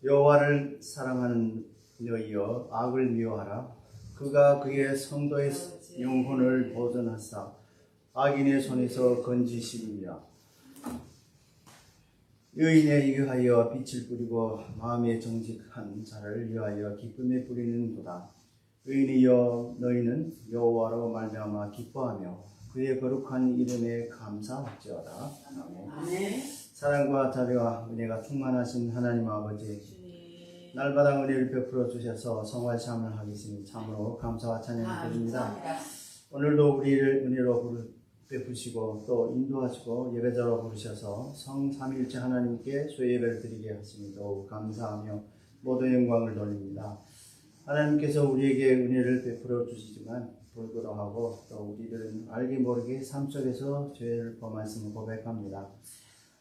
여호와를 사랑하는 너희여 악을 미워하라. 그가 그의 성도의 영혼을 보존하사 악인의 손에서 건지시리라. 의인에 위하여 빛을 뿌리고 마음에 정직한 자를 위하여 기쁨에 뿌리는도다. 의인이여 너희는 여호와로 말미암아 기뻐하며 그의 거룩한 이름에 감사할지어다. 아멘. 사랑과 자비와 은혜가 충만하신 하나님 아버지, 날마다 은혜를 베풀어 주셔서 성화의 삶을 하기 위해 참으로 감사와 찬양을 드립니다. 오늘도 우리를 은혜로 베푸시고 또 인도하시고 예배자로 부르셔서 성삼위일체 하나님께 수요 예배를 드리게 하시니 더욱 감사하며 모든 영광을 돌립니다. 하나님께서 우리에게 은혜를 베풀어 주시지만 불그러하고 또 우리들은 알게 모르게 삶 속에서 죄를 범하였음을 고백합니다.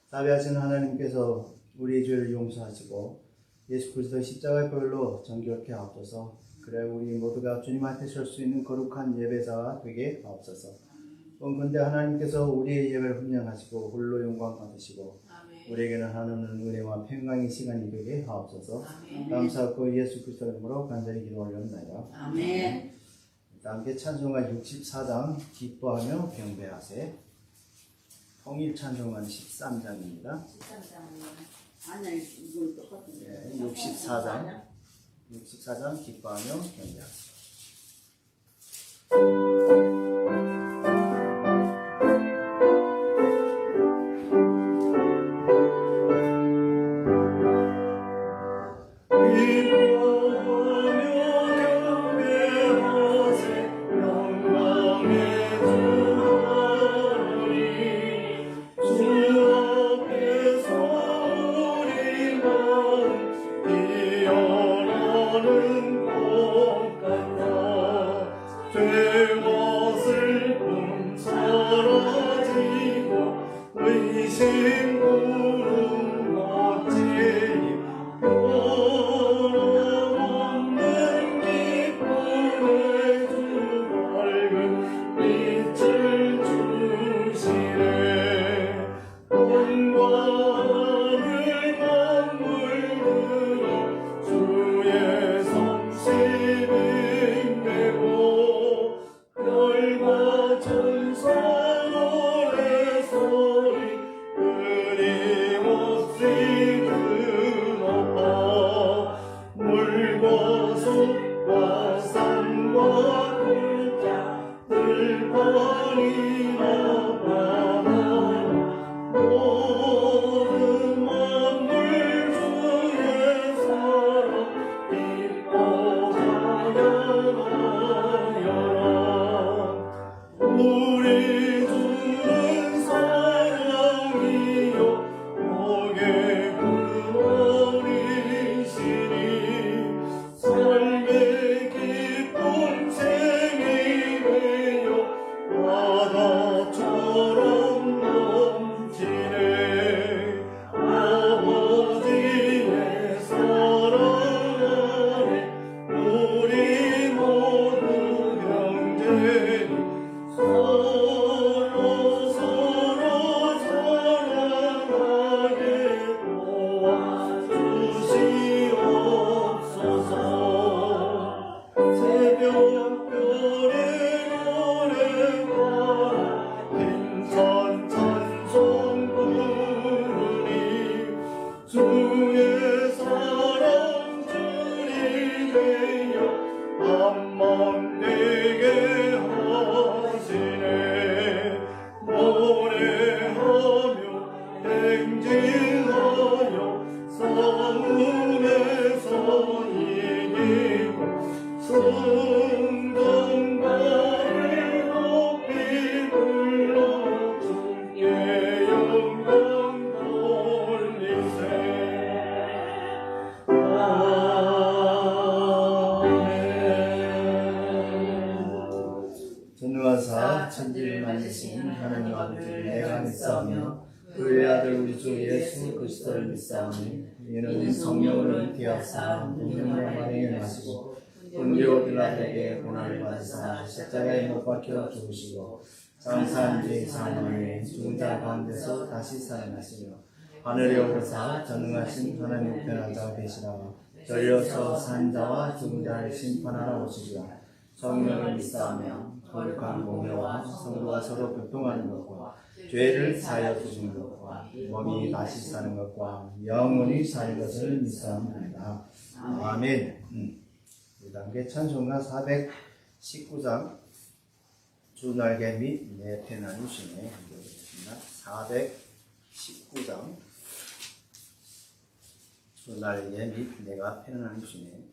자비하신 하나님께서 우리의 죄를 용서하시고 예수 그리스도의 십자가의 보혈로 정결케 하옵소서. 그래 우리 모두가 주님 앞에 설 수 있는 거룩한 예배자가 되게 하옵소서. 근데 하나님께서 우리의 예배를 훈련하시고 홀로 영광 받으시고 우리에게는 하나님은 은혜와 평강의 시간이 되게 하옵소서. 감사하고 예수 그리스도 이름으로 간절히 기도 올려옵나이다. 아멘. 함께 찬송가 64장 기뻐하며 경배하세. 통일 찬송가 13장입니다. 13장은 아니야, 이건 똑같은데. 네, 64장 기뻐하며 경배하세. 전능하사 천지를 만드신 하나님 아버지를 내가 믿사오며 그의 아들 우리 주 예수 그리스도를 믿사오니 이는 성령으로 잉태하사 성령으로 만행해 나시고 본디오 빌라도에게 고난을 받으사 십자가에 못 박혀 죽으시고 장사한 지 4년 후에 죽은 자 가운데서 다시 살아나시며 하늘에 오르사 전능하신 하나님 우편한 자 되시라. 열려서 산 자와 죽은 자를 심판하러 오시리라. 성령을 믿사하며 거룩한 공회와 성도가 서로 교통하는 것과 죄를 사하여 주시는 것과 몸이 다시 사는 것과 영원히 사는 것을 믿사옵나이다. 아멘. 이 단계 찬송가 419장 주날개 및 내 편안히 주네 읽어보겠습니다. 419장 주날개 및 내가 편안히 주네.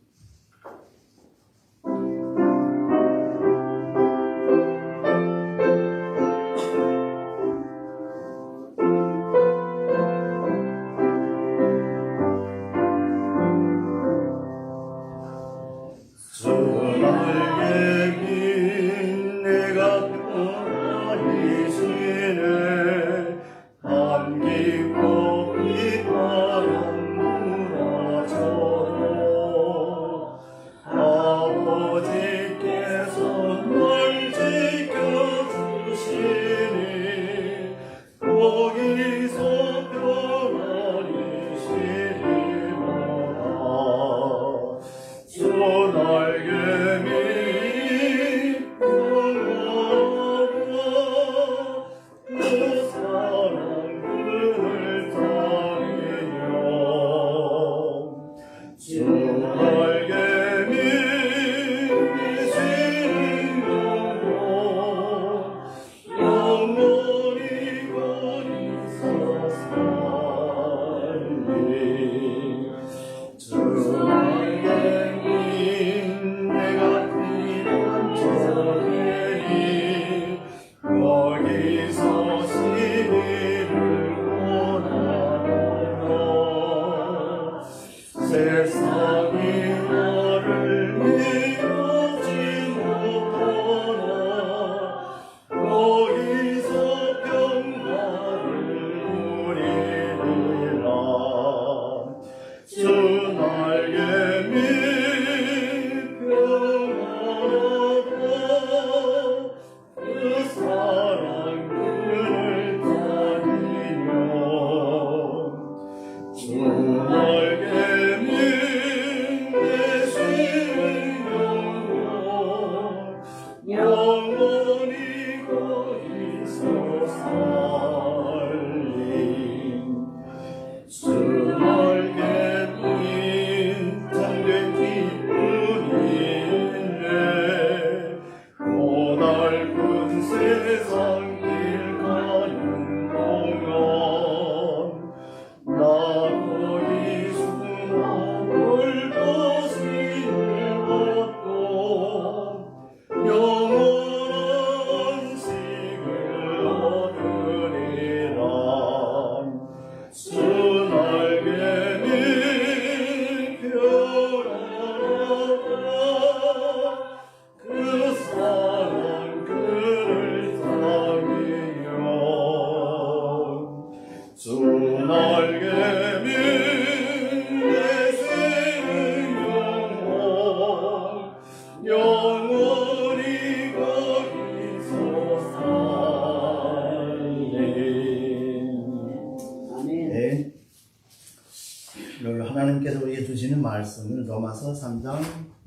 하나님께서 우리에게 주시는 말씀은 로마서 3장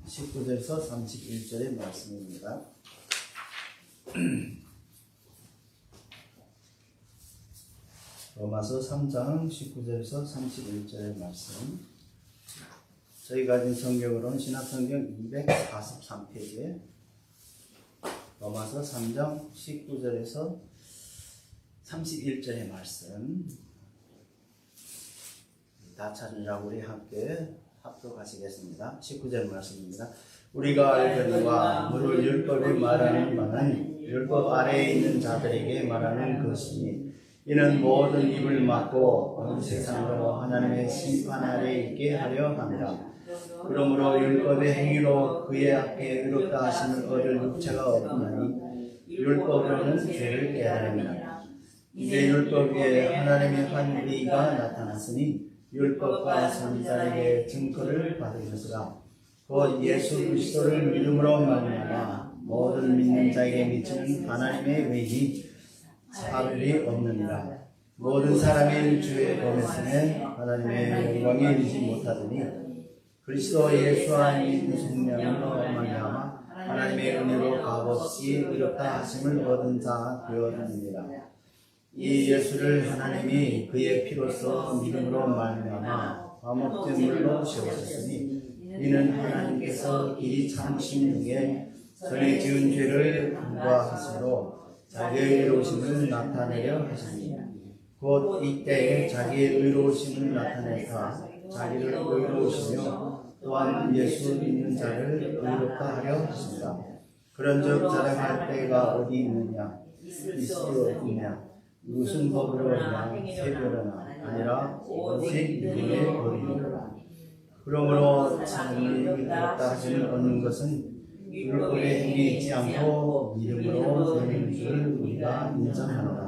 19절에서 31절의 말씀입니다. 로마서 3장 19절에서 31절의 말씀. 저희 가진 성경으로는 신약성경 243페이지에 로마서 3장 19절에서 31절의 말씀 다 찾으라고 우리 함께 합독하시겠습니다. 19절 말씀입니다. 우리가 알거니와 물을 율법에 말하는 바는 율법 아래에 있는 자들에게 말하는 것이니 이는 모든 입을 막고 온 세상으로 하나님의 심판 아래에 있게 하려 합니다. 그러므로 율법의 행위로 그의 앞에 의롭다 하심을 얻을 육체가 없나니 율법으로는 죄를 깨달음이라. 이제 율법 위에 하나님의 환비가 나타났으니 율법과 선지자에게 증거를 받은 것이라. 곧 예수 그리스도를 믿음으로 말미암아 모든 믿는 자에게 미치는 하나님의 의지 차별이 없느니라. 모든 사람이 주의 범했음에 하나님의 영광에 이르지 못하더니 그리스도 예수 안에 있는 성령으로 말미암아 하나님의 은혜로 값없이 의롭다 하심을 얻은 자 되었느니라. 이 예수를 하나님이 그의 피로써 믿음으로 말미암아 화목된 물로 세우셨으니 이는 하나님께서 이 참으심 중에 전에 지은 죄를 간과하심으로 자기의 의로우심을 나타내려 하시니 곧 이때에 자기의 의로우심을 나타내사 자기를 의로우시며 또한 예수 믿는 자를 의롭다 하려 하십니다. 그런즉 자랑할 때가 어디 있느냐? 있을 수 없느냐? 무슨 법으로냐? 세별하나 아니라 오직 믿음의 법이니라. 그러므로 하나님이 의롭다 하심을 얻는 것은 율법의 행위에 있지 않고 믿음으로 되는 줄 우리가 인정하노라.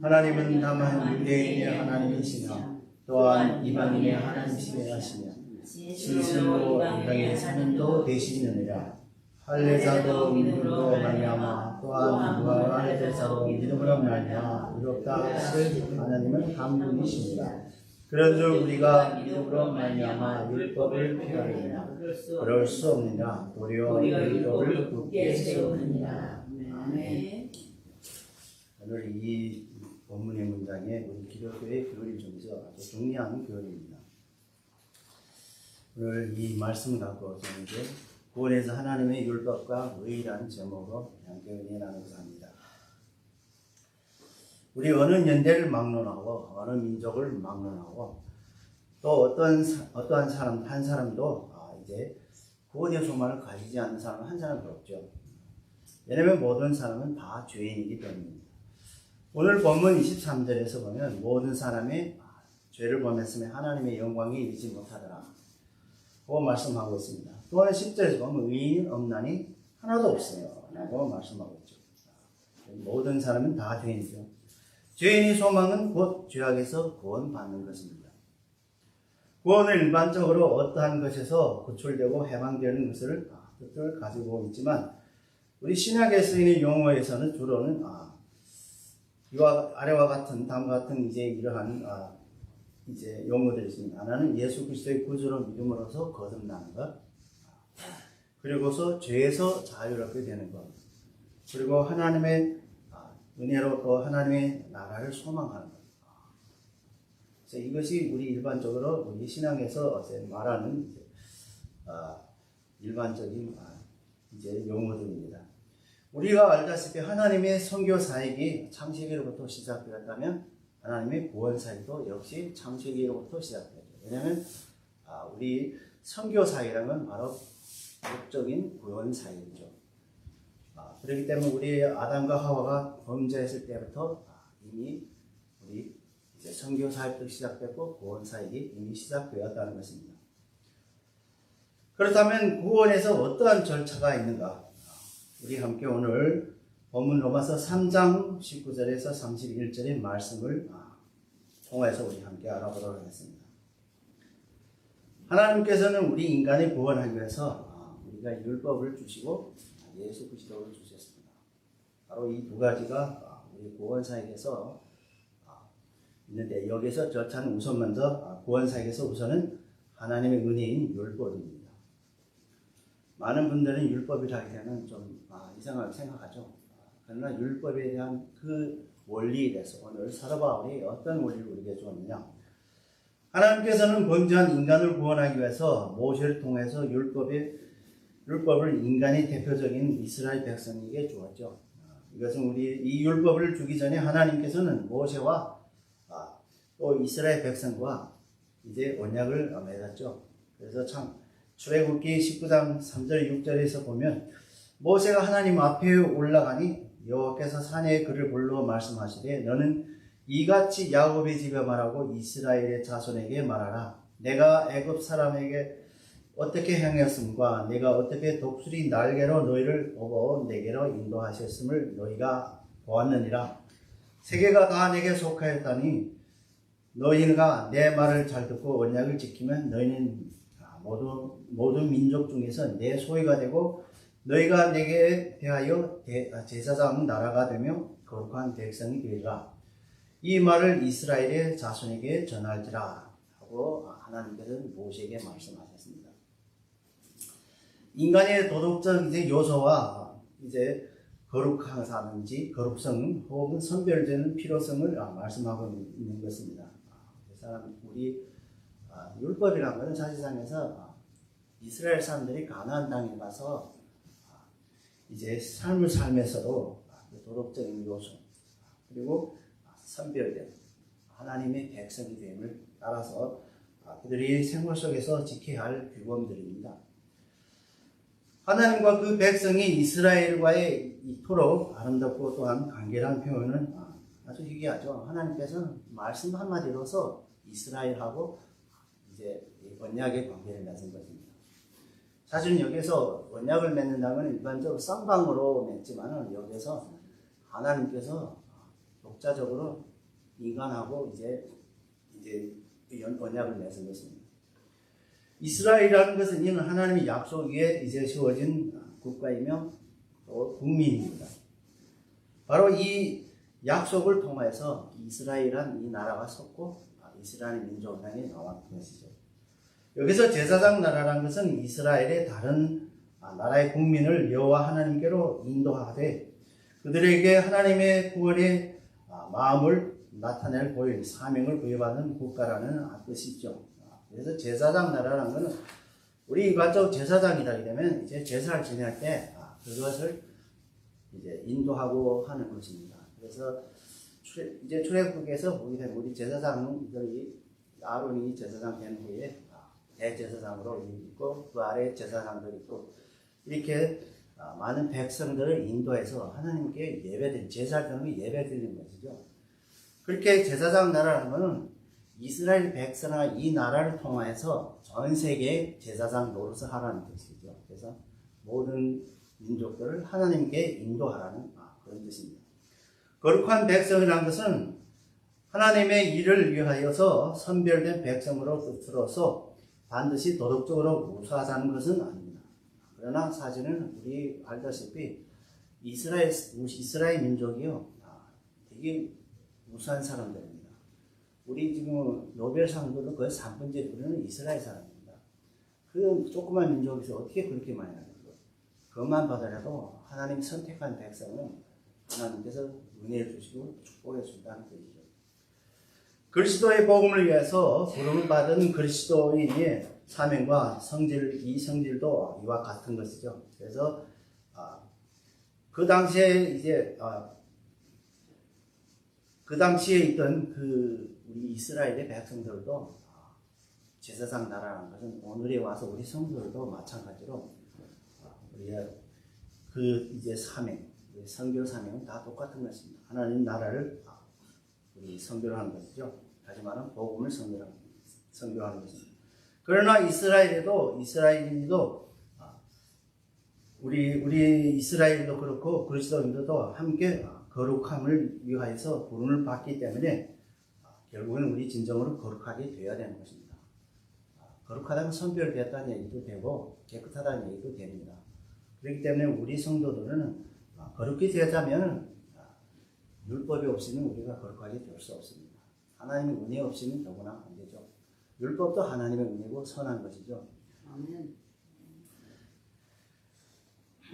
하나님은 다만 유대인의 하나님이시며 또한 이방인의 하나님이시게 하시며 진실로 이 땅의 사님도 되시느니라. 할례자도 믿음으로 말미암아 또한 부활할 자도 믿음으로 말미암아 의롭다 하실 하나님은 한 분이십니다. 그런즉 우리가 믿음으로 말미암아 율법을 피하느냐? 그럴 수 없느냐? 도리어 율법을 굳게 세우느니라. 아멘. 오늘 이 본문의 문장에 우리 기독교의 교리 중에서 아주 중요한 교리입니다. 오늘 이 말씀을 갖고 저는 이제 구원에서 하나님의 율법과 의라는 제목으로 함께 은혜 나누고자 합니다. 우리 어느 연대를 막론하고 어느 민족을 막론하고 또 어떠한 사람 한 사람도 이제 구원의 소망을 가지지 않는 사람은 한 사람도 없죠. 왜냐하면 모든 사람은 다 죄인이기 때문입니다. 오늘 본문 23절에서 보면 모든 사람이 죄를 범했으며 하나님의 영광에 이르지 못하더라 고 말씀하고 있습니다. 또한 10절에서 보면 의인이 없나니 하나도 없어요 라고 말씀하고 있죠. 모든 사람은 다 죄인이죠. 죄인의 소망은 곧 죄악에서 구원받는 것입니다. 구원은 일반적으로 어떠한 것에서 구출되고 해방되는 것을 뜻을 가지고 있지만 우리 신약에 쓰이는 용어에서는 주로는 이와 아래와 같은 다음과 같은 이제 이러한 이제 용어들이 있습니다. 하나는 예수 그리스도의 구주로 믿음으로써 거듭나는 것, 그리고서 죄에서 자유롭게 되는 것, 그리고 하나님의 은혜로 또 하나님의 나라를 소망하는 것. 그래서 이것이 우리 일반적으로 우리 신앙에서 말하는 이제, 일반적인 이제 용어들입니다. 우리가 알다시피 하나님의 선교 사역이 창세기로부터 시작되었다면 하나님의 구원 사역도 역시 창세기로부터 시작되었죠. 왜냐하면 우리 선교 사역이라는 바로 목적인 구원 사역이죠. 그렇기 때문에 우리 아담과 하와가 범죄했을 때부터 이미 우리 이제 선교 사역도 시작됐고 구원 사역이 이미 시작되었다는 것입니다. 그렇다면 구원에서 어떠한 절차가 있는가? 우리 함께 오늘 본문 로마서 3장 19절에서 31절의 말씀을 통해서 우리 함께 알아보도록 하겠습니다. 하나님께서는 우리 인간을 구원하기 위해서 우리가 율법을 주시고 예수 그리스도를 주셨습니다. 바로 이 두 가지가 우리 구원사역에서 있는데 여기서 절차는 우선 먼저 구원사역에서 우선은 하나님의 은혜인 율법입니다. 많은 분들은 율법이라 하기에는 좀 이상하게 생각하죠. 그러나 율법에 대한 그 원리에 대해서 오늘 사도 바울이 어떤 원리를 우리에게 주었느냐. 하나님께서는 범죄한 인간을 구원하기 위해서 모세를 통해서 율법을 인간의 대표적인 이스라엘 백성에게 주었죠. 이것은 우리 이 율법을 주기 전에 하나님께서는 모세와 또 이스라엘 백성과 이제 언약을 맺었죠. 그래서 참 출애굽기 19장 3절 6절에서 보면 모세가 하나님 앞에 올라가니 여호와께서 산에 그를 불러 말씀하시되 너는 이같이 야곱의 집에 말하고 이스라엘의 자손에게 말하라. 내가 애굽 사람에게 어떻게 행했음과 내가 어떻게 독수리 날개로 너희를 보고 내게로 인도하셨음을 너희가 보았느니라. 세계가 다 내게 속하였다니 너희가 내 말을 잘 듣고 언약을 지키면 너희는 모든 민족 중에서 내 소유가 되고 너희가 내게 대하여 제사장 나라가 되며 거룩한 백성이 되리라. 이 말을 이스라엘의 자손에게 전할지라 하고 하나님께서는 모세에게 말씀하셨습니다. 인간의 도덕적 이제 요소와 이제 거룩하다든지 거룩성 혹은 선별되는 필요성을 말씀하고 있는 것입니다. 그래서 우리 율법이라는 것은 사실상에서 이스라엘 사람들이 가나안 땅에 가서 이제 삶을 살면서도 도덕적인 요소 그리고 선별된 하나님의 백성이 됨을 따라서 그들이 생활 속에서 지켜야 할 규범들입니다. 하나님과 그 백성이 이스라엘과의 이토록 아름답고 또한 간결한 표현은 아주 희귀하죠. 하나님께서는 말씀 한마디로서 이스라엘하고 이제 언약의 관계를 맺은 것입니다. 사실은 여기서 언약을 맺는다는 건 일반적으로 쌍방으로 맺지만은 여기서 하나님께서 독자적으로 인간하고 이제 언약을 맺은 것입니다. 이스라엘이라는 것은 이는 하나님의 약속 위에 이제 세워진 국가이며 또 국민입니다. 바로 이 약속을 통해서 이스라엘이란 이 나라가 섰고 이스라엘 민족을 향해 나왔던 것이죠. 여기서 제사장 나라라는 것은 이스라엘의 다른 나라의 국민을 여호와 하나님께로 인도하되 그들에게 하나님의 구원의 마음을 나타낼 보일 사명을 부여받는 국가라는 뜻이죠. 그래서 제사장 나라라는 것은 우리 일반적으로 제사장이다 되면 이제 제사를 지낼 때 그것을 이제 인도하고 하는 것입니다. 그래서 이제 출애굽에서 보게 되면 우리 제사장들이 아론이 제사장 된 후에 대제사장으로 있고 그 아래 제사장들이 있고 이렇게 많은 백성들을 인도해서 하나님께 예배드리는 제사를 드리는 예배드리는 것이죠. 그렇게 제사장 나라라는 것은 이스라엘 백성과 이 나라를 통해서 전 세계에 제사장 노릇을 하라는 뜻이죠. 그래서 모든 민족들을 하나님께 인도하라는 그런 뜻입니다. 거룩한 백성이라는 것은 하나님의 일을 위하여서 선별된 백성으로 뜻으로서 반드시 도덕적으로 우수하다는 것은 아닙니다. 그러나 사실은 우리 알다시피 이스라엘 민족이요 되게 우수한 사람들입니다. 우리 지금 노벨상들은 거의 3분의 2는 이스라엘 사람입니다. 그 조그만 민족에서 어떻게 그렇게 많이 하는 거예요? 그것만 봐더라도 하나님 선택한 백성은 하나님께서 은혜를 주시고 축복해 준다는 뜻이죠. 그리스도의 복음을 위해서 부름을 받은 그리스도인의 사명과 성질, 이 성질도 이와 같은 것이죠. 그래서 그 당시에 이제 그 당시에 있던 우리 이스라엘의 백성들도 제사장 나라라는 것은 오늘에 와서 우리 성도들도 마찬가지로 우리의 그 이제 사명, 선교 사명은 다 똑같은 것입니다. 하나님 나라를 우리 선교하는 것이죠. 다시 말하면 복음을 선교하는 것입니다. 그러나 이스라엘인도 우리 이스라엘도 그렇고 그리스도인들도 함께 거룩함을 위하여서 부름을 받기 때문에 결국은 우리 진정으로 거룩하게 되어야 되는 것입니다. 거룩하다면 선별되었다는 얘기도 되고 깨끗하다는 얘기도 됩니다. 그렇기 때문에 우리 성도들은 거룩히 되자면 율법이 없이는 우리가 거룩하게 될 수 없습니다. 하나님의 은혜 없이는 더구나 안 되죠. 율법도 하나님의 은혜고 선한 것이죠. 아멘.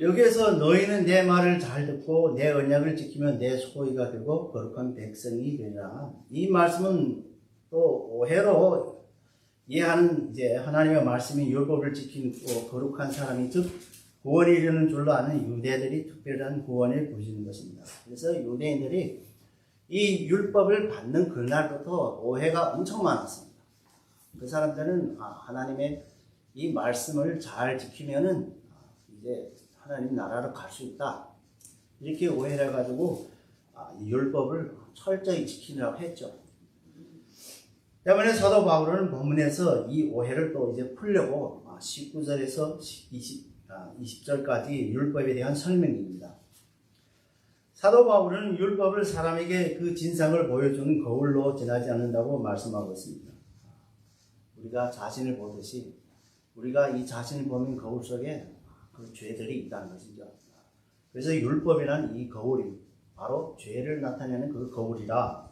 여기에서 너희는 내 말을 잘 듣고 내 언약을 지키면 내 소유가 되고 거룩한 백성이 되리라. 이 말씀은 또 오해로 이해하는 이제 하나님의 말씀이 율법을 지키고 거룩한 사람이 즉 구원에 이르는 줄로 아는 유대들이 특별한 구원을 보시는 것입니다. 그래서 유대인들이 이 율법을 받는 그날부터 오해가 엄청 많았습니다. 그 사람들은 하나님의 이 말씀을 잘 지키면은 이제 하나님 나라로 갈 수 있다. 이렇게 오해를 해가지고 율법을 철저히 지키느라고 했죠. 때문에 사도 바울은 본문에서 이 오해를 또 이제 풀려고 19절에서 20절까지 율법에 대한 설명입니다. 사도 바울은 율법을 사람에게 그 진상을 보여주는 거울로 지나지 않는다고 말씀하고 있습니다. 우리가 자신을 보듯이 우리가 이 자신을 보는 거울 속에 그 죄들이 있다는 것이죠. 그래서 율법이란 이 거울이 바로 죄를 나타내는 그 거울이라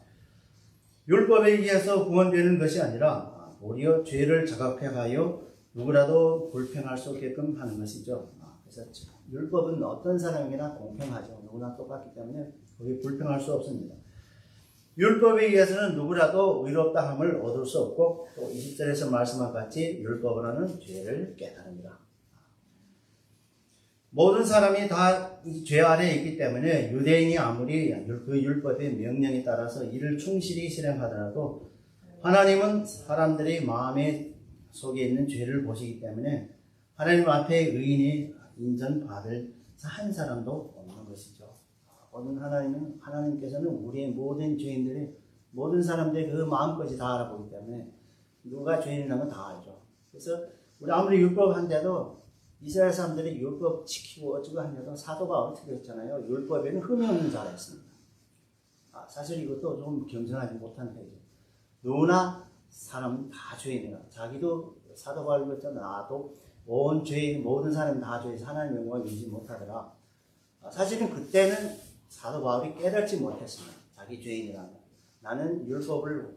율법에 의해서 구원되는 것이 아니라 오히려 죄를 자각해하여 누구라도 불평할 수 없게끔 하는 것이죠. 그래서 율법은 어떤 사람에게나 공평하죠. 누구나 똑같기 때문에 거기 불평할 수 없습니다. 율법에 의해서는 누구라도 의롭다함을 얻을 수 없고 또 20절에서 말씀한 같이 율법으로는 죄를 깨달습니다. 모든 사람이 다 죄 아래에 있기 때문에 유대인이 아무리 그 율법의 명령에 따라서 이를 충실히 실행하더라도 하나님은 사람들이 마음에 속에 있는 죄를 보시기 때문에 하나님 앞에 의인이 인정받을 한 사람도 없는 것이죠. 오늘 하나님께서는 우리의 모든 죄인들이 모든 사람들의 그 마음까지 다 알아보기 때문에 누가 죄인이라는 건 다 알죠. 그래서 우리 아무리 율법한데도 이스라엘 사람들이 율법 지키고 어쩌고 하냐도 사도가 어떻게 했잖아요. 율법에는 흠이 없는 자가 있습니다. 사실 이것도 좀 겸손하지 못한 편이죠. 누구나 사람은 다 죄인이라. 자기도 사도가 알고 있잖아. 나도 온 죄인 모든 사람이 다 죄에서 하나님의 영광을 누리지 못하더라. 사실은 그때는 사도 바울이 깨닫지 못했습니다. 자기 죄인이라는. 나는 율법을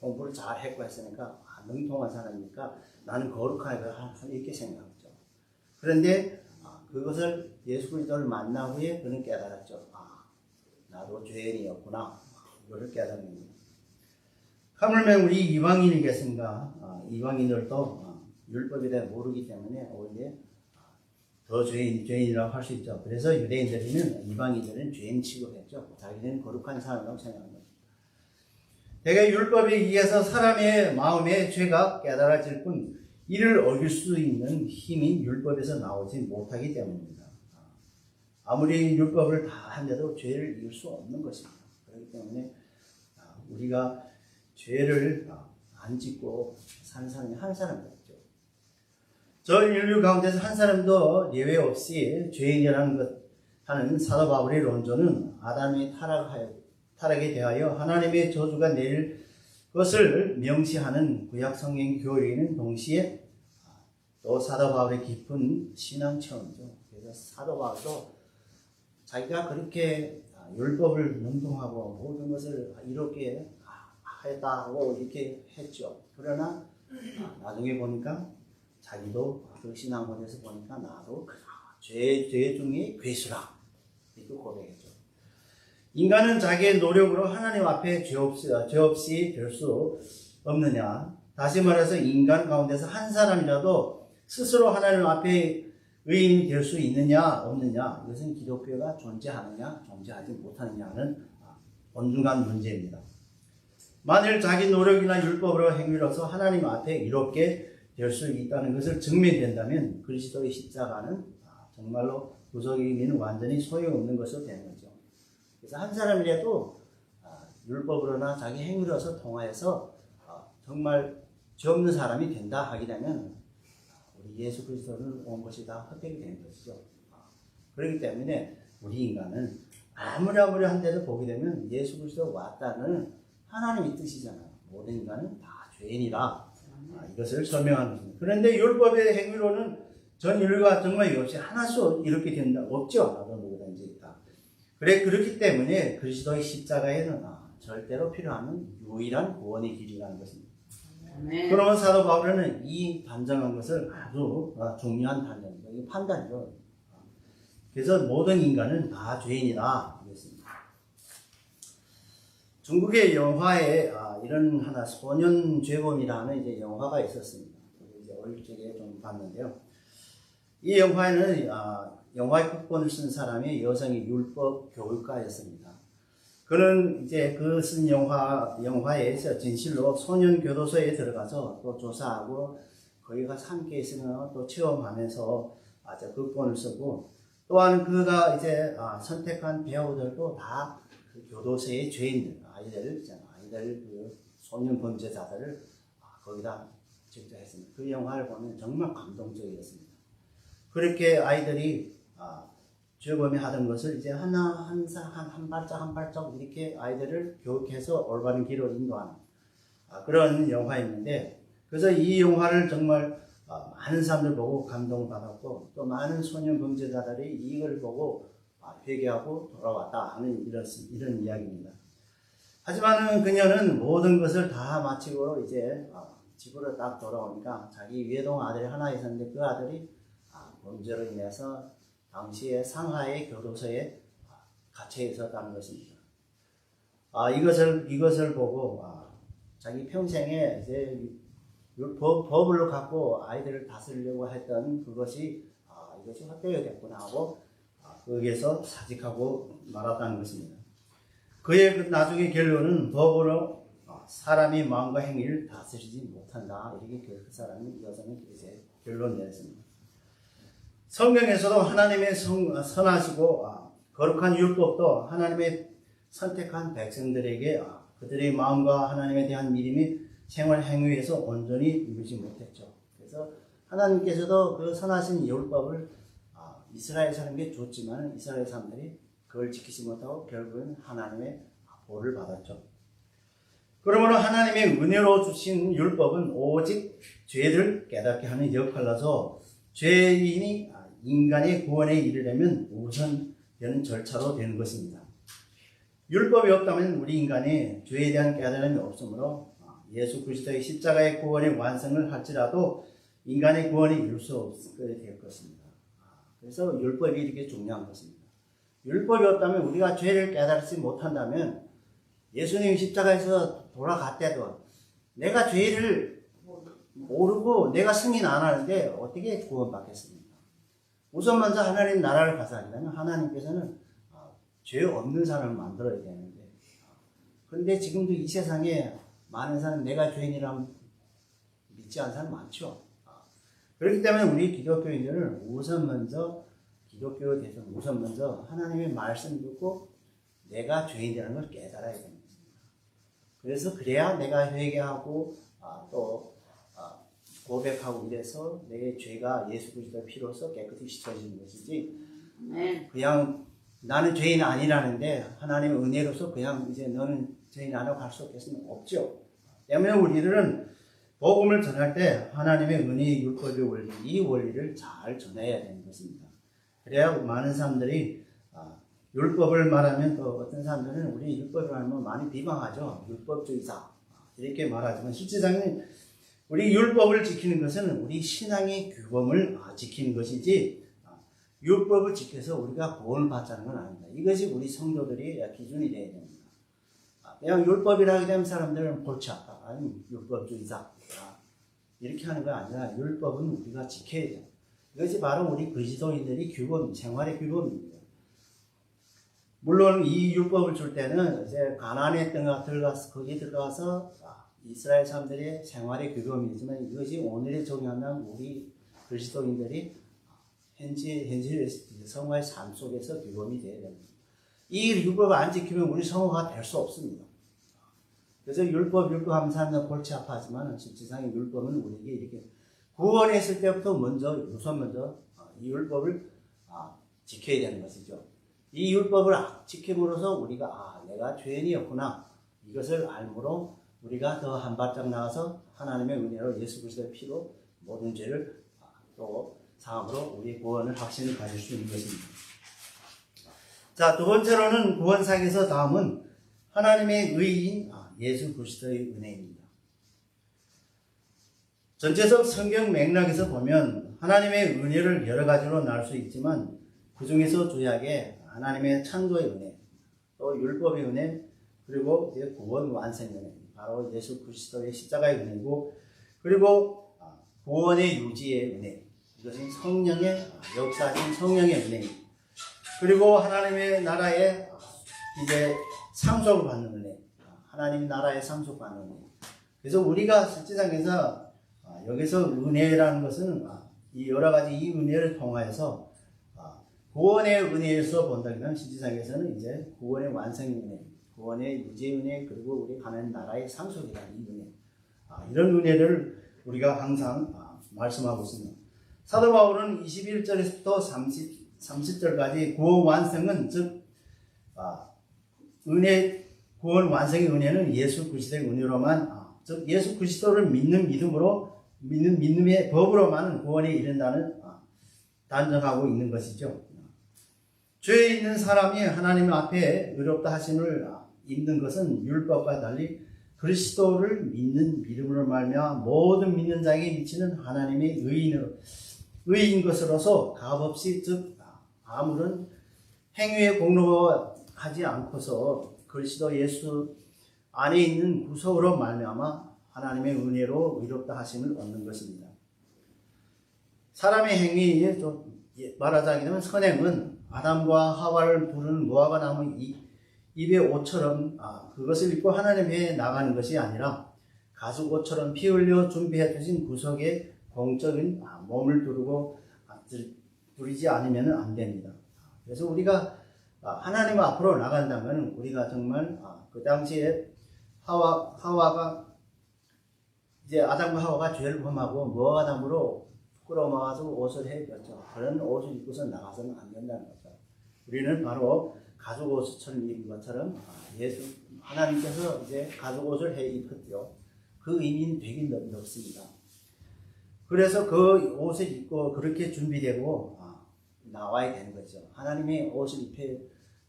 공부를 잘 했고 했으니까 능통한 사람이니까 나는 거룩하다 이렇게 생각했죠. 그런데 그것을 예수 그리스도를 만난 후에 그는 깨달았죠. 나도 죄인이었구나. 이걸 깨달은 겁니다. 하물며 우리 이방인이겠습니까? 이방인들도 율법에 대해 모르기 때문에 오히려 더 죄인이라고 할 수 있죠. 그래서 유대인들은 이방인들은 죄인 취급했죠. 자기는 거룩한 사람이라고 생각합니다. 대개 율법에 의해서 사람의 마음에 죄가 깨달아질 뿐 이를 어길 수 있는 힘이 율법에서 나오지 못하기 때문입니다. 아무리 율법을 다 한데도 죄를 이길 수 없는 것입니다. 그렇기 때문에 우리가 죄를 안 짓고 사는 사람이 한 사람도 없죠. 전 인류 가운데서 한 사람도 예외 없이 죄인이라는 것 하는 사도 바울의論조는 아담의 타락에 대하여 하나님의 저주가 내릴 것을 명시하는 구약 성경 교리는 동시에 또 사도 바울의 깊은 신앙 체험이죠. 그래서 사도 바울도 자기가 그렇게 율법을 능동하고 모든 것을 이렇게 했다고 이렇게 했죠. 그러나 나중에 보니까 자기도 그 신앙원에서 보니까 나도 죄 중에 괴수라 이렇게 고백했죠. 인간은 자기의 노력으로 하나님 앞에 죄 없이 될 수 없느냐? 다시 말해서 인간 가운데서 한 사람이라도 스스로 하나님 앞에 의인이 될 수 있느냐 없느냐? 이것은 기독교가 존재하느냐 존재하지 못하느냐는 엄중한 문제입니다. 만일 자기 노력이나 율법으로 행위로서 하나님 앞에 이롭게 될 수 있다는 것을 증명된다면 그리스도의 십자가는 정말로 구속의 의미는 완전히 소용없는 것으로 되는 거죠. 그래서 한 사람이라도 율법으로나 자기 행위로서 통하여서 정말 죄 없는 사람이 된다 하게 되면 우리 예수 그리스도는 온 것이 다 헛되게 되는 것이죠. 그렇기 때문에 우리 인간은 아무리 한데도 보게 되면 예수 그리스도 왔다는 하나님의 뜻이잖아요. 모든 인간은 다 죄인이라 이것을 설명하는 것입니다. 그런데 율법의 행위로는 전 인류가 정말 없이 하나씩 이렇게 된다 없죠. 나도 누구든지 다. 그렇기 때문에 그리스도의 십자가에는 절대로 필요한 유일한 구원의 길이라는 것입니다. 그러면 사도 바울은 이 단정한 것을 아주 중요한 단정입니다. 이게 판단이죠. 그래서 모든 인간은 다 죄인이다. 이랬습니다. 중국의 영화에 이런 하나 소년죄범이라는 이제 영화가 있었습니다. 이제 어릴 적에 좀 봤는데요. 이 영화에는 영화의 극본을 쓴 사람이 여성의 율법 교육가였습니다. 그는 이제 그 쓴 영화에서 진실로 소년 교도소에 들어가서 또 조사하고 거기 가서 함께 있으면 또 체험하면서 극본을 쓰고 또한 그가 이제 선택한 배우들도 다 그 교도소의 죄인들, 아이들 그 소년 범죄자들을 거기다 직접 했습니다. 그 영화를 보면 정말 감동적이었습니다. 그렇게 아이들이 죄범이 하던 것을 이제 한 발짝 이렇게 아이들을 교육해서 올바른 길로 인도하는 그런 영화였는데, 그래서 이 영화를 정말 많은 사람들 보고 감동받았고 또 많은 소년 범죄자들이 이걸 보고 회개하고 돌아왔다 하는 이런 이야기입니다. 하지만은 그녀는 모든 것을 다 마치고 이제 집으로 딱 돌아오니까 자기 외동 아들이 하나 있었는데 그 아들이 범죄로 인해서 당시에 상하이 교도소에 갇혀 있었다는 것입니다. 이것을 보고 자기 평생에 이제 법을 갖고 아이들을 다스리려고 했던 그것이 이것이 헛되게 됐구나 하고 거기에서 사직하고 말았다는 것입니다. 그의 그 나중의 결론은 법으로 사람이 마음과 행위를 다스리지 못한다. 이렇게 그 사람이 여성은 이제 결론 내렸습니다. 성경에서도 하나님의 선하시고 거룩한 율법도 하나님의 선택한 백성들에게 그들의 마음과 하나님에 대한 믿음이 생활 행위에서 온전히 이루지 못했죠. 그래서 하나님께서도 그 선하신 율법을 이스라엘 사람에게 줬지만 이스라엘 사람들이 그걸 지키지 못하고 결국은 하나님의 벌을 받았죠. 그러므로 하나님의 은혜로 주신 율법은 오직 죄를 깨닫게 하는 역할로서 죄인이 인간의 구원에 이르려면 우선되는 절차로 되는 것입니다. 율법이 없다면 우리 인간이 죄에 대한 깨달음이 없으므로 예수 그리스도의 십자가의 구원의 완성을 할지라도 인간의 구원이 이룰 수 없게 될 것입니다. 그래서 율법이 이렇게 중요한 것입니다. 율법이 없다면 우리가 죄를 깨달지 못한다면 예수님이 십자가에서 돌아갔대도 내가 죄를 모르고 내가 승인 안 하는데 어떻게 구원받겠습니까? 우선 먼저 하나님 나라를 가서 하려면 하나님께서는 죄 없는 사람을 만들어야 되는데 그런데 지금도 이 세상에 많은 사람 내가 죄인이라면 믿지 않는 사람 많죠. 그렇기 때문에 우리 기독교인들은 우선 먼저 기독교 대상 우선 먼저 하나님의 말씀 듣고 내가 죄인이라는 걸 깨달아야 됩니다. 그래서 그래야 내가 회개하고 또 고백하고 이래서 내 죄가 예수 그리스도의 피로서 깨끗이 씻어지는 것이지 그냥 나는 죄인 아니라는데 하나님의 은혜로서 그냥 이제 너는 죄인 아니라고 갈 수 없겠으면 없죠. 때문에 우리들은 복음을 전할 때 하나님의 은혜의 율법의 원리, 이 원리를 잘 전해야 되는 것입니다. 그래야 많은 사람들이 율법을 말하면 또 어떤 사람들은 우리 율법을 하면 많이 비방하죠. 율법주의자 이렇게 말하지만 실제상은 우리 율법을 지키는 것은 우리 신앙의 규범을 지키는 것이지 율법을 지켜서 우리가 구원을 받자는 건 아닙니다. 이것이 우리 성도들이 기준이 되어야 됩니다. 그냥 율법이라 하게 되면 사람들은 골치 아파. 아니 율법주의자 이렇게 하는 건 아니라 율법은 우리가 지켜야 돼요. 이것이 바로 우리 그리스도인들의 규범, 생활의 규범입니다. 물론 이 율법을 줄 때는 이제 가나안에 거기에 들어가서 이스라엘 사람들의 생활의 규범이지만 이것이 오늘에 적용하는 우리 그리스도인들이 현재 성화의 삶 속에서 규범이 되어야 됩니다. 이 율법을 안 지키면 우리 성화가 될 수 없습니다. 그래서 율법 하면 사람들 골치 아파하지만 실질상 율법은 우리에게 이렇게 구원했을 때부터 우선 먼저 이 율법을 지켜야 되는 것이죠. 이 율법을 지킴으로써 우리가 내가 죄인이었구나 이것을 알므로 우리가 더 한 발짝 나가서 하나님의 은혜로 예수 그리스도의 피로 모든 죄를 또 사함으로 우리의 구원을 확신을 가질 수 있는 것입니다. 자, 두 번째로는 구원상에서 다음은 하나님의 의인 예수 그리스도의 은혜입니다. 전체적 성경 맥락에서 보면 하나님의 은혜를 여러 가지로 나눌 수 있지만 그 중에서 주약에 하나님의 창조의 은혜, 또 율법의 은혜, 그리고 이제 구원 완성의 은혜, 바로 예수 그리스도의 십자가의 은혜고, 그리고 구원의 유지의 은혜, 이것은 성령의 역사하신 성령의 은혜입니다. 그리고 하나님의 나라의 이제 상속을 받는 은혜, 하나님의 나라의 상속받는 은혜. 그래서 우리가 실제상에서 여기서 은혜라는 것은 이 여러 가지 이 은혜를 통하여서 구원의 은혜에서 본다면 실제상에서는 이제 구원의 완성의 은혜, 구원의 유지의 은혜, 그리고 우리 하나님 나라의 상속이라는 이 은혜, 이런 은혜를 우리가 항상 말씀하고 있습니다. 사도 바울은 21절에서부터 30절까지 구원 완성은 즉 구원 완성의 은혜는 예수 그리스도의 은혜로만 즉 예수 그리스도를 믿는 믿음의 법으로만 구원에 이른다는 단정하고 있는 것이죠. 죄에 있는 사람이 하나님 앞에 의롭다 하심을 있는 것은 율법과 달리 그리스도를 믿는 믿음으로 말미암아 모든 믿는 자에게 미치는 하나님의 의인 것으로서 값없이 즉 아무런 행위에 공로하지 않고서 그리스도 예수 안에 있는 구속으로 말미암아 하나님의 은혜로 의롭다 하심을 얻는 것입니다. 사람의 행위에 말하자게 되면 선행은 아담과 하와를 부르는 무화과 나무 잎의 옷처럼 그것을 입고 하나님께 나가는 것이 아니라 가죽옷처럼 피 흘려 준비해 두신 구속의 공적인 몸을 두르지 않으면 안 됩니다. 그래서 우리가 하나님 앞으로 나간다면 우리가 정말 그 당시에 하와가 이제 아담과 하와가 죄를 범하고 무화과나무로 끌어모아서 옷을 해입었죠. 그런 옷을 입고서 나가서는 안 된다는 거죠. 우리는 바로 가죽옷처럼 입은 것처럼 하나님께서 이제 가죽옷을 해 입혔죠. 그 의미는 되게 넓습니다. 그래서 그 옷을 입고 그렇게 준비되고 나와야 되는 거죠. 하나님의 옷을 입혀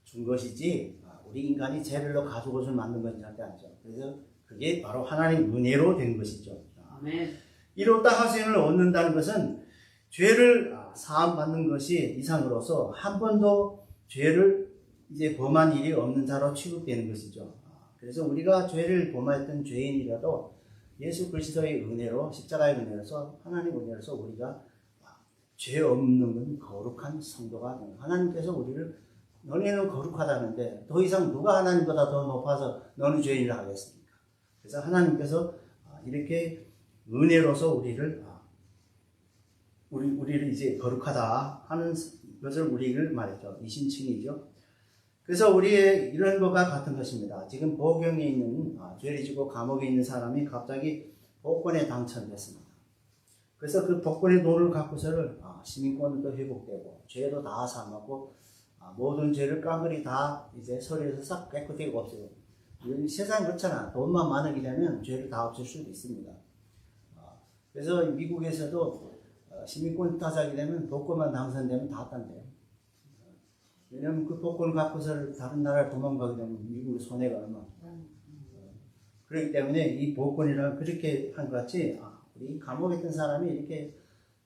준 것이지 우리 인간이 죄별로 가죽옷을 만든 건 절대 아니죠. 그래서 그게 바로 하나님 은혜로 된 것이죠. 아멘. 이롭다 하심을 얻는다는 것은 죄를 사함 받는 것이 이상으로서 한 번도 죄를 이제 범한 일이 없는 자로 취급되는 것이죠. 그래서 우리가 죄를 범하였던 죄인이라도 예수 그리스도의 은혜로 십자가의 은혜로서 하나님 은혜로서 우리가 죄 없는 건 거룩한 성도가 되는 하나님께서 우리를 너네는 거룩하다는데 더 이상 누가 하나님보다 더 높아서 너는 죄인이라 하겠습니까? 그래서 하나님께서 이렇게 은혜로서 우리를 이제 거룩하다 하는 것을 우리를 말했죠. 이신칭이죠. 그래서 우리의 이런 것과 같은 것입니다. 지금 보경에 있는 죄를 지고 감옥에 있는 사람이 갑자기 복권에 당첨됐습니다. 그래서 그 복권의 돈을 갖고서는 시민권도 회복되고 죄도 다 사하고 모든 죄를 깡그리 다 이제 서류에서 싹 깨끗하게 없애고 세상 그렇잖아. 돈만 많으게 되면 죄를 다 없앨 수도 있습니다. 그래서 미국에서도 시민권 타자게 되면 복권만 당선되면 다 딴대요. 왜냐면 그 복권을 갖고서 다른 나라를 도망가게 되면 미국의 손해가 얼마나. 그렇기 때문에 이 복권이랑 그렇게 한 것 같이 우리 감옥에 있던 사람이 이렇게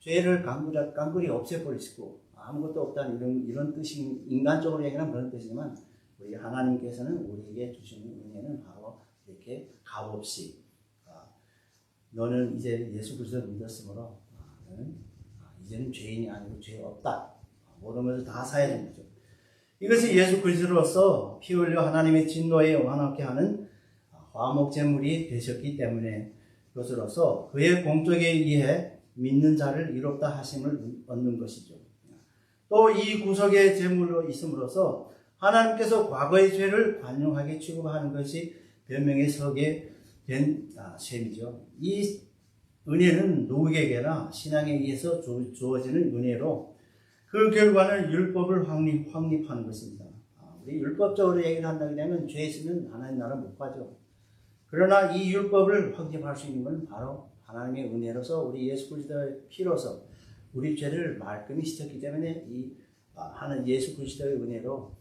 죄를 깡그리 없애버리시고 아무것도 없다는 이런 뜻이 인간적으로 얘기하면 그런 뜻이지만 우리 하나님께서는 우리에게 주시는 은혜는 바로 이렇게 값없이 너는 이제 예수 그리스도를 믿었으므로 너는 이제는 죄인이 아니고 죄 없다. 모든 것을 다 사야 되는 거죠. 이것이 예수 그리스도로서 피 흘려 하나님의 진노에 완악케 하는 화목 제물이 되셨기 때문에 그것으로서 그의 공적에 의해 믿는 자를 이롭다 하심을 얻는 것이죠. 또 이 구속의 제물로 있음으로써 하나님께서 과거의 죄를 관용하게 취급하는 것이 변명의 서게 된 셈이죠. 이 은혜는 누구에게나 신앙에 의해서 주어지는 은혜로 그 결과는 율법을 확립하는 것입니다. 우리 율법적으로 얘기를 한다게 되면 죄 있으면 하나님 나라 못 가죠. 그러나 이 율법을 확립할 수 있는 건 바로 하나님의 은혜로서 우리 예수 그리스도의 피로서 우리 죄를 말끔히 씻었기 때문에 하는 예수 그리스도의 은혜로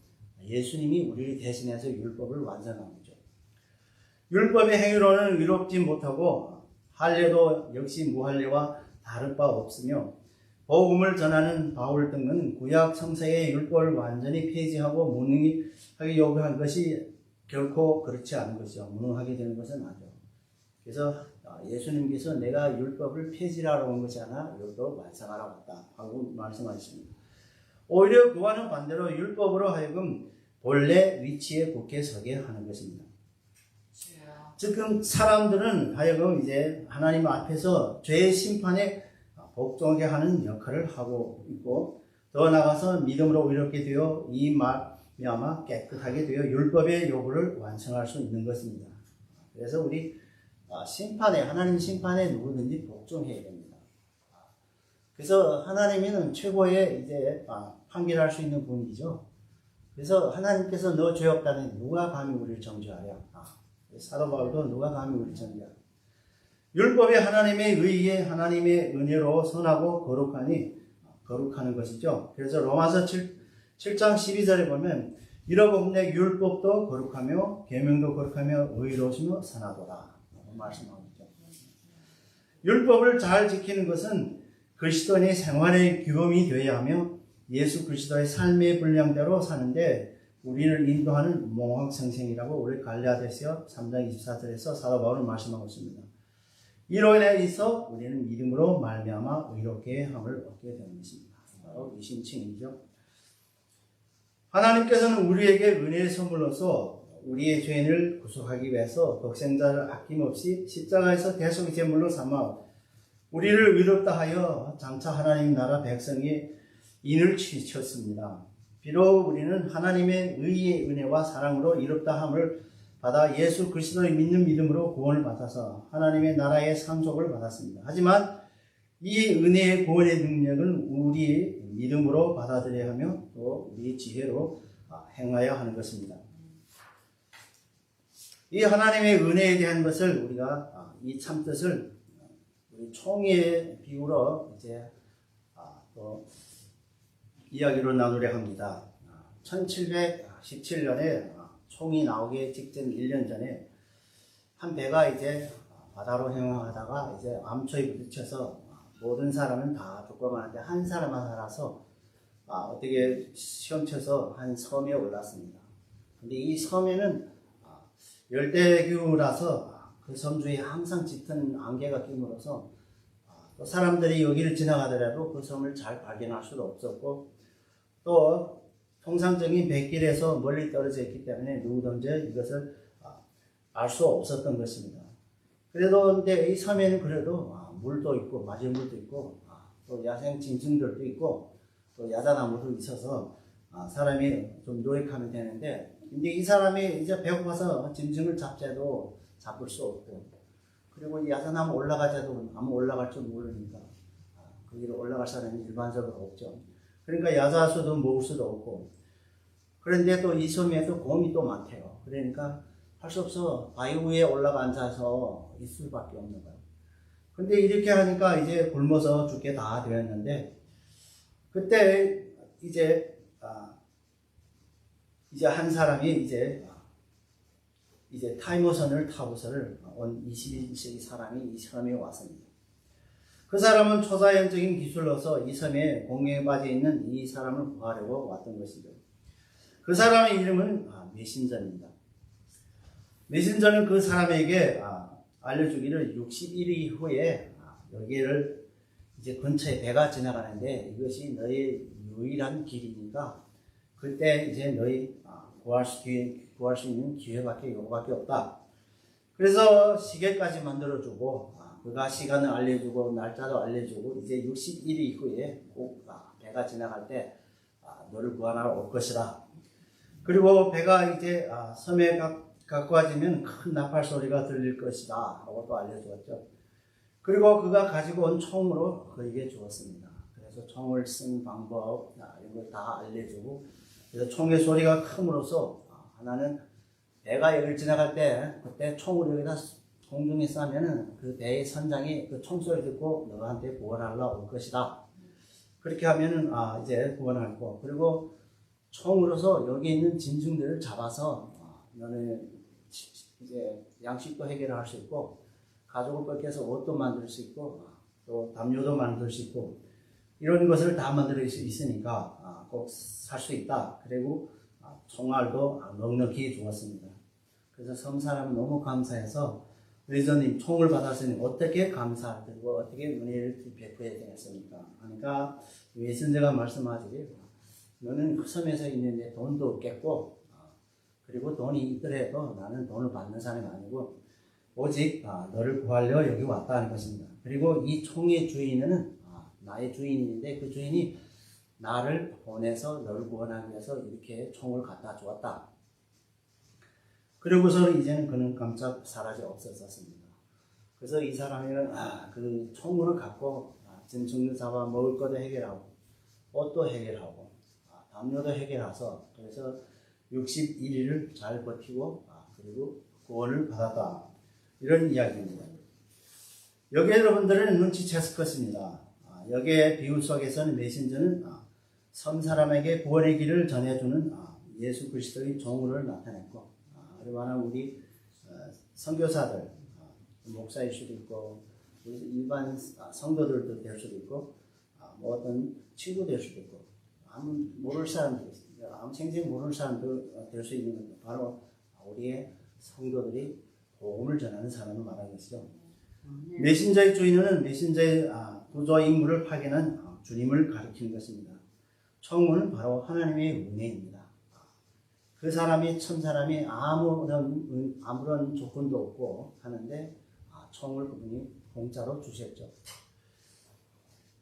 예수님이 우리를 대신해서 율법을 완성한 거죠. 율법의 행위로는 의롭지 못하고 할례도 역시 무할례와 다를 바 없으며 복음을 전하는 바울 등은 구약 성서의 율법을 완전히 폐지하고 무능하게 요구한 것이 결코 그렇지 않은 것이죠. 무능하게 되는 것은 아니죠. 그래서 예수님께서 내가 율법을 폐지하러 온 것이 아니라 율법을 완성하러 왔다 하고 말씀하셨습니다. 오히려 그와는 반대로 율법으로 하여금 본래 위치에 굳게 서게 하는 것입니다. 지금 사람들은 하여금 이제 하나님 앞에서 죄의 심판에 복종하게 하는 역할을 하고 있고 더 나아가서 믿음으로 의롭게 되어 이 말미암아 깨끗하게 되어 율법의 요구를 완성할 수 있는 것입니다. 그래서 우리 하나님 심판에 누구든지 복종해야 됩니다. 그래서 하나님은 최고의 이제 판결할 수 있는 분이죠. 그래서 하나님께서 너 죄 없다니 누가 감히 우리를 정죄하랴. 사도 바울도 누가 감히 우리를 정죄하랴. 율법이 하나님의 의에 하나님의 은혜로 선하고 거룩하니 거룩하는 것이죠. 그래서 로마서 7장 12절에 보면 이러봅내 율법도 거룩하며 계명도 거룩하며 의로우시며 선하도다 말씀하고 있죠. 율법을 잘 지키는 것은 그리스도인의 생활의 규범이 되어야 하며 예수 그리스도의 삶의 분량대로 사는데 우리를 인도하는 몽학생생이라고 우리 갈라디아서 3장 24절에서 사도 바울은 말씀하고 있습니다. 이로 인해서 우리는 믿음으로 말미암아 의롭게 함을 얻게 되는 것입니다. 바로 이 신칭이죠. 하나님께서는 우리에게 은혜의 선물로서 우리의 죄인을 구속하기 위해서 독생자를 아낌없이 십자가에서 대속의 제물로 삼아 우리를 의롭다 하여 장차 하나님 나라 백성의 인을 치셨습니다. 비록 우리는 하나님의 의의 은혜와 사랑으로 의롭다 함을 받아 예수 그리스도의 믿는 믿음으로 구원을 받아서 하나님의 나라의 상속을 받았습니다. 하지만 이 은혜의 구원의 능력은 우리 믿음으로 받아들여야 하며 또 우리 지혜로 행하여야 하는 것입니다. 이 하나님의 은혜에 대한 것을 우리가 이 참뜻을 우리 총에 비우러 이제 또 이야기로 나누려 합니다. 1717년에 총이 나오기 직전 1년 전에 한 배가 이제 바다로 행항하다가 이제 암초에 부딪혀서 모든 사람은 다 죽고 마는데 한 사람만 살아서 어떻게 시험쳐서 한 섬에 올랐습니다. 근데 이 섬에는 열대기후라서 그 섬 주위에 항상 짙은 안개가 끼물어서 또 사람들이 여기를 지나가더라도 그 섬을 잘 발견할 수도 없었고 또 통상적인 백길에서 멀리 떨어져 있기 때문에 누구든지 이것을 알 수 없었던 것입니다. 그래도 근데 이 섬에는 그래도 물도 있고 마지물도 있고 또 야생 짐승들도 있고 또 야자나무도 있어서 사람이 좀 노력하면 되는데 근데 이 사람이 이제 배고파서 짐승을 잡자도 잡을 수 없고 그리고 이 야자나무 올라가자도 아무 올라갈 줄 모르니까 거기로 올라갈 사람이 일반적으로 없죠. 그러니까 야자수도 먹을 수도 없고 그런데 또 이 섬에도 곰이 또 많대요. 그러니까 할 수 없어 바위 위에 올라가 앉아서 있을 수밖에 없는 거예요. 근데 이렇게 하니까 이제 굶어서 죽게 다 되었는데 그때 이제 한 사람이 이제 타이머선을 타고서를 온 21세기 사람이 이 섬에 왔습니다. 그 사람은 초자연적인 기술로서 이 섬에 공경에 빠져 있는 이 사람을 구하려고 왔던 것이죠. 그 사람의 이름은 메신저입니다. 메신저는 그 사람에게 알려주기를 61일 후에 여기를 이제 근처에 배가 지나가는데 이것이 너의 유일한 길이니까 그때 이제 너희 구할 수 있는 요거밖에 없다. 그래서 시계까지 만들어주고 그가 시간을 알려주고 날짜도 알려주고 이제 61일 이후에 꼭 배가 지나갈 때 너를 구하러 올 것이다. 그리고 배가 이제 섬에 가까워지면 큰 나팔 소리가 들릴 것이다 하고 또 알려주었죠. 그리고 그가 가지고 온 총으로 그에게 주었습니다. 그래서 총을 쓴 방법 이런 걸 다 알려주고 그래서 총의 소리가 크므로써 하나는 배가 여기를 지나갈 때 그때 총을 여기다 공중에 쏴면은 그 배의 선장이 그 총소리 듣고 너한테 구원하러 올 것이다. 그렇게 하면은 이제 구원하고 그리고 총으로서 여기 있는 짐승들을 잡아서 너는 이제 양식도 해결할 수 있고 가족을 뺏겨서 옷도 만들 수 있고 또 담요도 만들 수 있고 이런 것을 다 만들 수 있으니까 꼭 살 수 있다. 그리고 총알도 넉넉히 주었습니다. 그래서 섬 사람은 너무 감사해서 의전님 총을 받았으니 어떻게 감사드리고 어떻게 은혜를 베풀어야 되겠습니까? 그러니까 메신저가 말씀하시길 너는 그 섬에서 있는데 돈도 없겠고 그리고 돈이 있더라도 나는 돈을 받는 사람이 아니고 오직 너를 구하려 여기 왔다는 것입니다. 그리고 이 총의 주인은 나의 주인인데 그 주인이 나를 보내서 너를 구원하기 위해서 이렇게 총을 갖다 주었다. 그리고서 이제는 그는 깜짝 사라져 없어졌습니다. 그래서 이 사람은 그 총으로 갖고 짐승을 잡아 먹을 것도 해결하고 옷도 해결하고 담요도 해결해서 그래서 61일을 잘 버티고 그리고 구원을 받았다. 이런 이야기입니다. 여기에 여러분들은 눈치챘을 것입니다. 여기에 비유 속에서는 메신저는 섬 사람에게 구원의 길을 전해주는 예수 그리스도의 종을 나타냈고 얼마나 우리 선교사들, 목사일 수도 있고 일반 성도들도 될 수도 있고 뭐 어떤 친구 될 수도 있고 아무 모를 사람들, 아무 생생 모르는 사람도 될 수 있는 것 바로 우리의 성도들이 복음을 전하는 사람을 말하는 것이죠. 메신저의 주인은 메신저의 구조 인물을 파견한 주님을 가리키는 것입니다. 청문은 바로 하나님의 은혜입니다. 그 사람이 천 사람이 아무런 조건도 없고 하는데 청을 그분이 공짜로 주셨죠.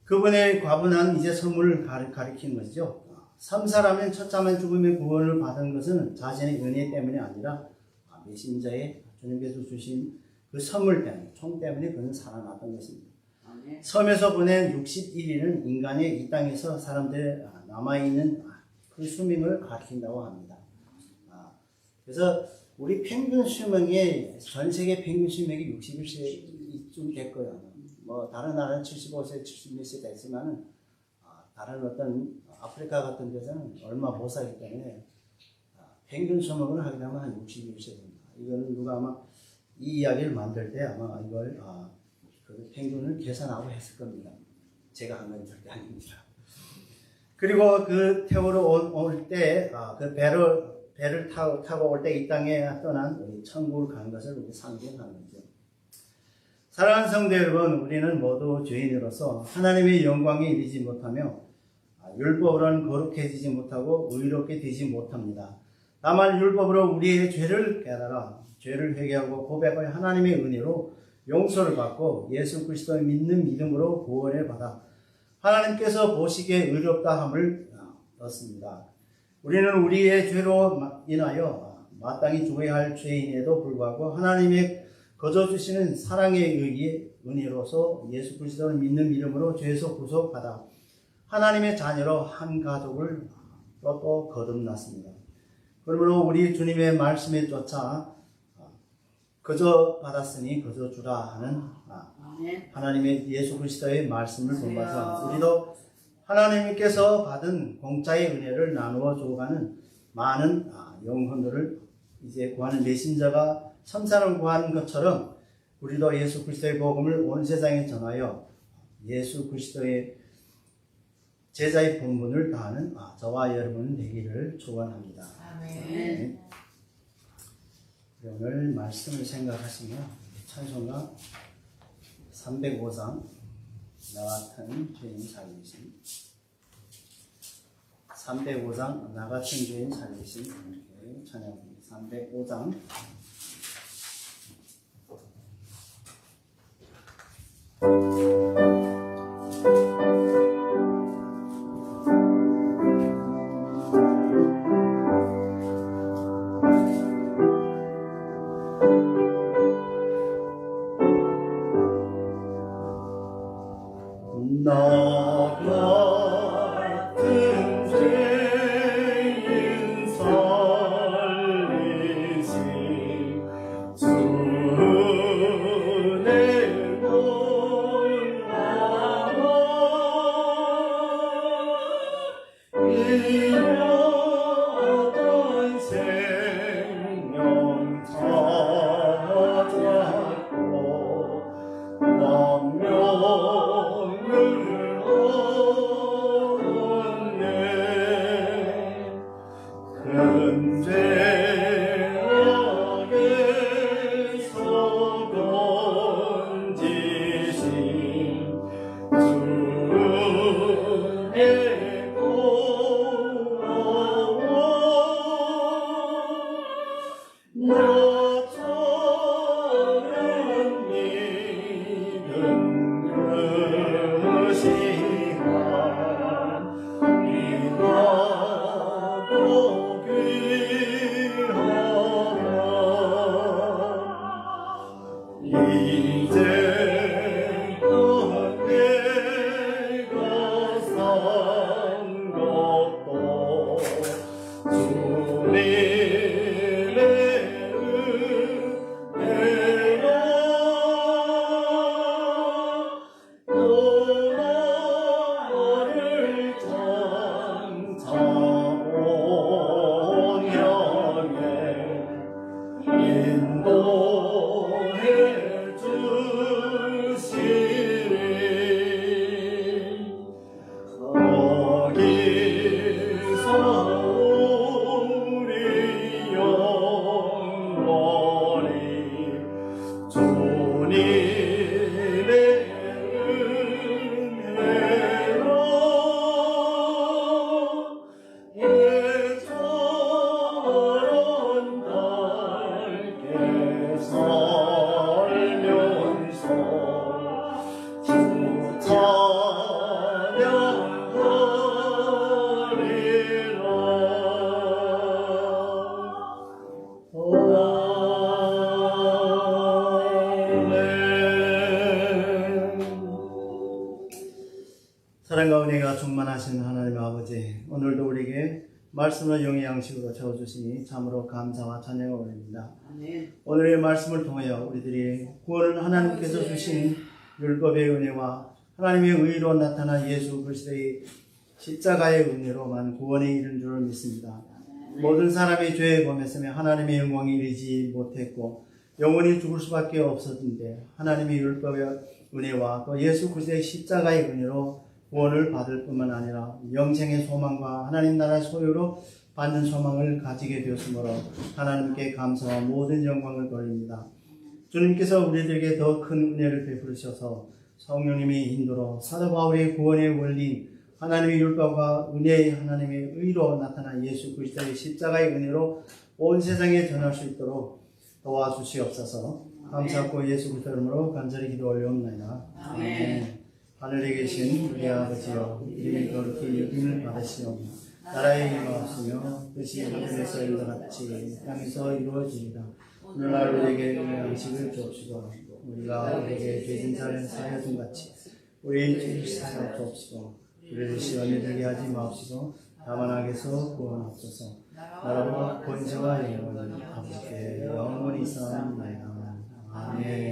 그분의 과분한 이제 선물을 가리키는 것이죠. 삼사라면 첫자만 죽음의 구원을 받은 것은 자신의 은혜 때문이 아니라 메신저의 주님께서 주신 그 선물 때문에, 총 때문에 그는 살아났던 것입니다. 섬에서 보낸 61일은 인간의 이 땅에서 사람들의 남아있는 그 수명을 가리킨다고 합니다. 그래서 우리 평균 수명이, 전 세계 평균 수명이 61세쯤 됐고요. 뭐 다른 나라는 75세, 70몇 됐지만은 다른 어떤 아프리카 같은 데서는 얼마 못 살기 때문에 평균 수명을 하게 되면 한 61세 됩니다. 이거는 누가 아마 이 이야기를 만들 때 아마 이걸 그 평균을 계산하고 했을 겁니다. 제가 한 건 절대 아닙니다. 그리고 그 태우러 올 때 그 배를 타고 올 때 이 땅에 떠난 우리 천국을 가는 것을 우리 상징하는 거죠. 사랑하는 성도 여러분, 우리는 모두 죄인으로서 하나님의 영광에 이르지 못하며 율법으로는 거룩해지지 못하고 의롭게 되지 못합니다. 다만 율법으로 우리의 죄를 깨달아 죄를 회개하고 고백하여 하나님의 은혜로 용서를 받고 예수 그리스도를 믿는 믿음으로 구원을 받아 하나님께서 보시기에 의롭다 함을 얻습니다. 우리는 우리의 죄로 인하여 마땅히 죽어야 할 죄인에도 불구하고 하나님의 거저 주시는 사랑의 의의 은혜로서 예수 그리스도를 믿는 믿음으로 죄에서 구속받아 하나님의 자녀로 한 가족을 또 거듭났습니다. 그러므로 우리 주님의 말씀에 쫓아 거저 받았으니 거저 주라 하는 하나님의 예수 그리스도의 말씀을 본받아서 우리도 하나님께서 받은 공짜의 은혜를 나누어 주어가는 많은 영혼들을 이제 구하는 메신저가 천사를 구하는 것처럼 우리도 예수 그리스도의 복음을 온 세상에 전하여 예수 그리스도의 제자의 본분을 다하는 저와 여러분 되기를 축원합니다. 아멘. 오늘 말씀을 생각하시며 찬송가 305장 나 같은 죄인 살리심, 305장 나 같은 죄인 살리심 이렇게 찬양합니다. 305장 나 같은 죄인 살리신 주의 놀라워 잃었던 생명 찾았고 사랑과 은혜가 충만하신 하나님의 아버지, 오늘도 우리에게 말씀을 영의 양식으로 채워주시니 참으로 감사와 찬양을 올립니다. 아멘. 오늘의 말씀을 통하여 우리들이 구원을 하나님께서 주신 율법의 은혜와 하나님의 의로 나타난 예수 그리스도의 십자가의 은혜로만 구원에 이른 줄을 믿습니다. 모든 사람이 죄에 범했으며 하나님의 영광에 이르지 못했고 영원히 죽을 수밖에 없었는데 하나님의 율법의 은혜와 또 예수 그리스도의 십자가의 은혜로 구원을 받을 뿐만 아니라 영생의 소망과 하나님 나라의 소유로 받는 소망을 가지게 되었으므로 하나님께 감사와 모든 영광을 돌립니다. 주님께서 우리들에게 더 큰 은혜를 베푸셔서 성령님의 인도로 사도 바울의 구원의 원리인 하나님의 율법과 은혜의 하나님의 의로 나타난 예수 그리스도의 십자가의 은혜로 온 세상에 전할 수 있도록 도와주시옵소서. 감사하고 예수 그리스도 이름으로 간절히 기도 올려옵나이다. 아멘. 하늘에 계신 우리 아버지여, 이름이 거룩히 여김을 받으시오. 나라의 임하옵시며 뜻이 하늘에서 이루어 같이 땅에서 이루어지이다. 오늘날 우리에게 양식을 주옵시고 우리가 우리에게 죄진 자를 사하여 준 같이 우리의 죄를 사하여 주옵시고 우리를 시험에 들게 하지 마옵시고 다만 악에서 구원하옵소서. 나라와 권세와 영광은 아버지께 영원히 있사옵나이다. 아멘.